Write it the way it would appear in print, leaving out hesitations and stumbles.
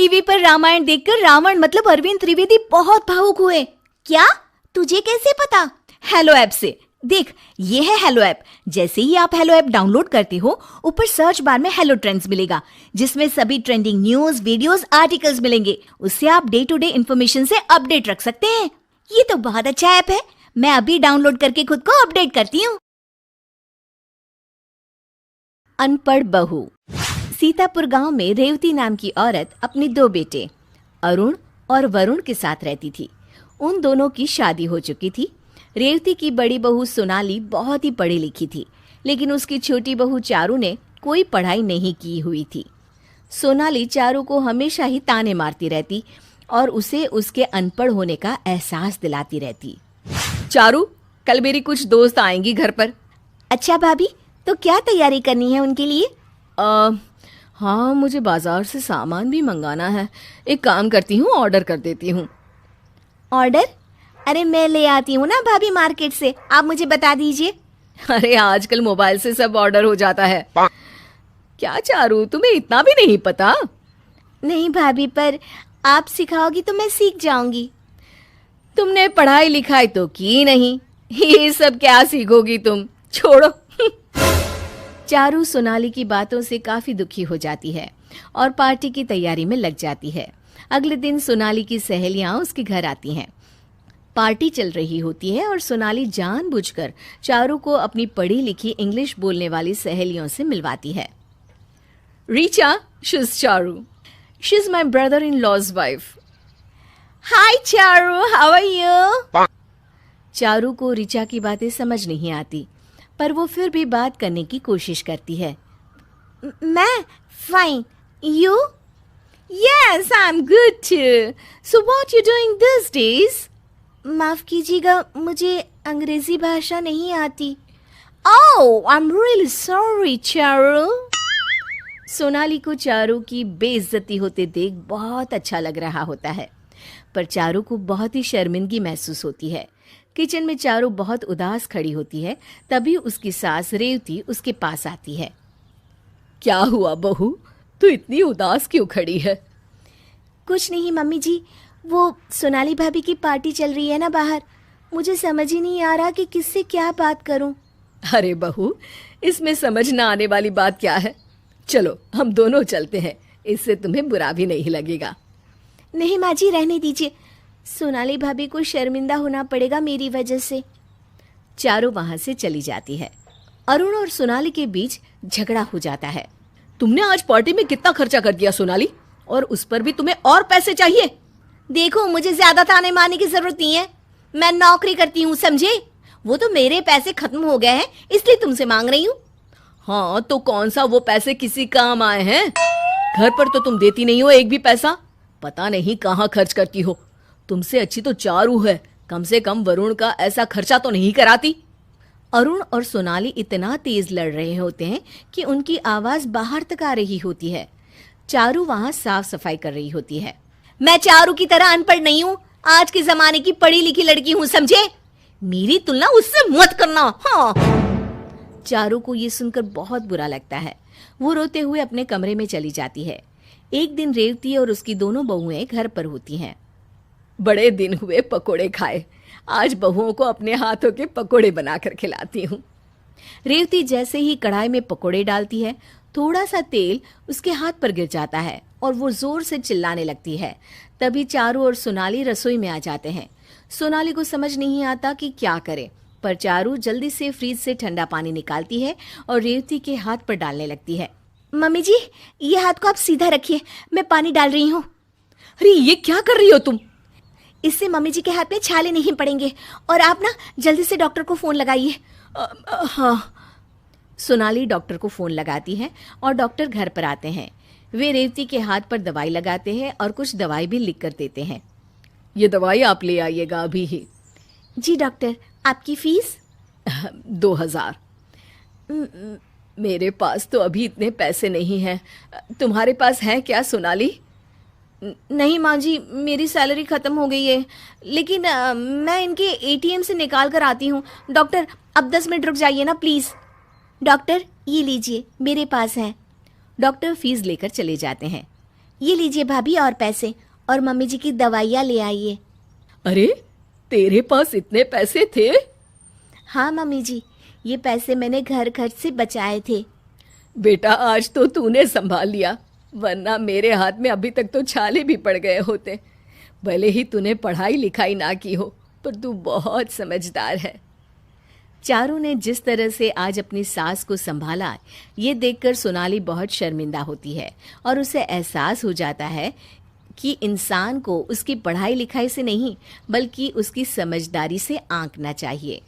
TV पर रामायण देखकर रावण मतलब अरविंद त्रिवेदी बहुत भावुक हुए। क्या? तुझे कैसे पता? हेलो ऐप से। देख, ये है हेलो ऐप। जैसे ही आप हेलो ऐप डाउनलोड करते हो, ऊपर सर्च बार में हेलो ट्रेंड्स मिलेगा, जिसमें सभी ट्रेंडिंग न्यूज, वीडियोस, आर्टिकल्स मिलेंगे। उससे आप डे टू डे इन्फॉर्मेशन से अपडेट रख सकते हैं। ये तो बहुत अच्छा ऐप है। मैं अभी डाउनलोड करके खुद को अपडेट करती हूँ। अनपढ़ बहू। सीतापुर गांव में रेवती नाम की औरत अपने 2 बेटे अरुण और वरुण के साथ रहती थी। उन दोनों की शादी हो चुकी थी। रेवती की बड़ी बहू सोनाली बहुत ही पढ़ी लिखी थी, लेकिन उसकी छोटी बहू चारू ने कोई पढ़ाई नहीं की हुई थी। सोनाली चारू को हमेशा ही ताने मारती रहती और उसे उसके अनपढ़ होने का एहसास दिलाती रहती। चारू, कल मेरी कुछ दोस्त आएंगी घर पर। अच्छा भाभी, तो क्या तैयारी करनी है उनके लिए? हाँ, मुझे बाजार से सामान भी मंगाना है। एक काम करती हूँ, ऑर्डर कर देती हूँ। ऑर्डर? अरे मैं ले आती हूँ ना भाभी मार्केट से, आप मुझे बता दीजिए। अरे आजकल मोबाइल से सब ऑर्डर हो जाता है। क्या चारू, तुम्हें इतना भी नहीं पता? नहीं भाभी, पर आप सिखाओगी तो मैं सीख जाऊंगी। तुमने पढ़ाई लिखाई तो की नहीं, ये सब क्या सीखोगी तुम? छोड़ो। चारू सोनाली की बातों से काफी दुखी हो जाती है और पार्टी की तैयारी में लग जाती है। अगले दिन सोनाली की सहेलियां उसके घर आती हैं। पार्टी चल रही होती है और सोनाली जानबूझकर चारू को अपनी पढ़ी लिखी इंग्लिश बोलने वाली सहेलियों से मिलवाती है। Richa, she is Charu. She is my brother in law's wife. Hi Charu, how are you? Charu को रीचा की बातें समझ नहीं आती, पर वो फिर भी बात करने की कोशिश करती है। मैं fine, you? Yes, I'm good too. So what you doing these days? माफ कीजिएगा, मुझे अंग्रेजी भाषा नहीं आती। Oh, I'm really sorry, Charu. Sonali को चारू की बेइज्जती होते देख बहुत अच्छा लग रहा होता है, पर चारू को बहुत ही शर्मिंदगी महसूस होती है। किचन में चारू बहुत उदास खड़ी होती है। तभी उसकी सास रेवती उसके पास आती है। क्या हुआ बहू, तू इतनी उदास क्यों खड़ी है? कुछ नहीं मम्मी जी, वो सोनाली भाभी की पार्टी चल रही है ना बाहर, मुझे समझ ही नहीं आ रहा कि किससे क्या बात करूं। अरे बहू, इसमें समझ ना आने वाली बात क्या है? चलो हम दोनों चलते हैं, इससे तुम्हें बुरा भी नहीं लगेगा। नहीं माँ जी, रहने दीजिए, सोनाली भाभी को शर्मिंदा होना पड़ेगा मेरी वजह से। चारू वहां से चली जाती है। अरुण और सोनाली के बीच झगड़ा हो जाता है। तुमने आज पार्टी में कितना खर्चा कर दिया सोनाली, और उस पर भी तुम्हें और पैसे चाहिए? देखो, मुझे ज्यादा ताने मारने की जरूरत नहीं है, मैं नौकरी करती हूँ, समझे? वो तो मेरे पैसे खत्म हो गए हैं, इसलिए तुमसे मांग रही हूँ। हाँ, तो कौन सा वो पैसे किसी काम आए हैं? घर पर तो तुम देती नहीं हो एक भी पैसा, पता नहीं कहाँ खर्च करती हो। तुमसे अच्छी तो चारू है, कम से कम वरुण का ऐसा खर्चा तो नहीं कराती। अरुण और सोनाली इतना तेज लड़ रहे होते हैं कि उनकी आवाज बाहर तक आ रही होती है। चारू वहां साफ सफाई कर रही होती है। मैं चारू की तरह अनपढ़ नहीं हूँ, आज के जमाने की पढ़ी लिखी लड़की हूँ, समझे? मेरी तुलना उससे मत करना। हाँ। चारू को ये सुनकर बहुत बुरा लगता है। वो रोते हुए अपने कमरे में चली जाती है। एक दिन रेवती और उसकी दोनों बहुएं घर पर होती हैं। बड़े दिन हुए पकोड़े खाए, आज बहुओं को अपने हाथों के पकोड़े बनाकर खिलाती हूँ। रेवती जैसे ही कढ़ाई में पकोड़े डालती है, थोड़ा सा तेल उसके हाथ पर गिर जाता है और वो जोर से चिल्लाने लगती है। तभी चारू और सोनाली रसोई में आ जाते हैं। सोनाली को समझ नहीं आता कि क्या करे, पर चारू जल्दी से फ्रिज से ठंडा पानी निकालती है और रेवती के हाथ पर डालने लगती है। मम्मी जी, ये हाथ को आप सीधा रखिए, मैं पानी डाल रही हूँ। अरे ये क्या कर रही हो तुम? इससे मम्मी जी के हाथ में छाले नहीं पड़ेंगे, और आप ना जल्दी से डॉक्टर को फोन लगाइए। हाँ। सोनाली डॉक्टर को फोन लगाती है और डॉक्टर घर पर आते हैं। वे रेवती के हाथ पर दवाई लगाते हैं और कुछ दवाई भी लिख कर देते हैं। ये दवाई आप ले आइएगा अभी ही। जी डॉक्टर, आपकी फीस? 2000। मेरे पास तो अभी इतने पैसे नहीं हैं, तुम्हारे पास है क्या सोनाली? नहीं माँ जी, मेरी सैलरी खत्म हो गई है, लेकिन मैं इनके एटीएम से निकाल कर आती हूँ। डॉक्टर, अब 10 मिनट रुक जाइए ना प्लीज। डॉक्टर, ये लीजिए, मेरे पास है। डॉक्टर फीस लेकर चले जाते हैं। ये लीजिए भाभी और पैसे, और मम्मी जी की दवाइयाँ ले आइए। अरे, तेरे पास इतने पैसे थे? हाँ मम्मी जी, ये पैसे मैंने घर खर्च से बचाए थे। बेटा, आज तो तूने संभाल लिया, वरना मेरे हाथ में अभी तक तो छाले भी पड़ गए होते। भले ही तूने पढ़ाई लिखाई ना की हो, पर तू बहुत समझदार है। चारू ने जिस तरह से आज अपनी सास को संभाला, ये देखकर सोनाली बहुत शर्मिंदा होती है और उसे एहसास हो जाता है कि इंसान को उसकी पढ़ाई लिखाई से नहीं, बल्कि उसकी समझदारी से आंकना चाहिए।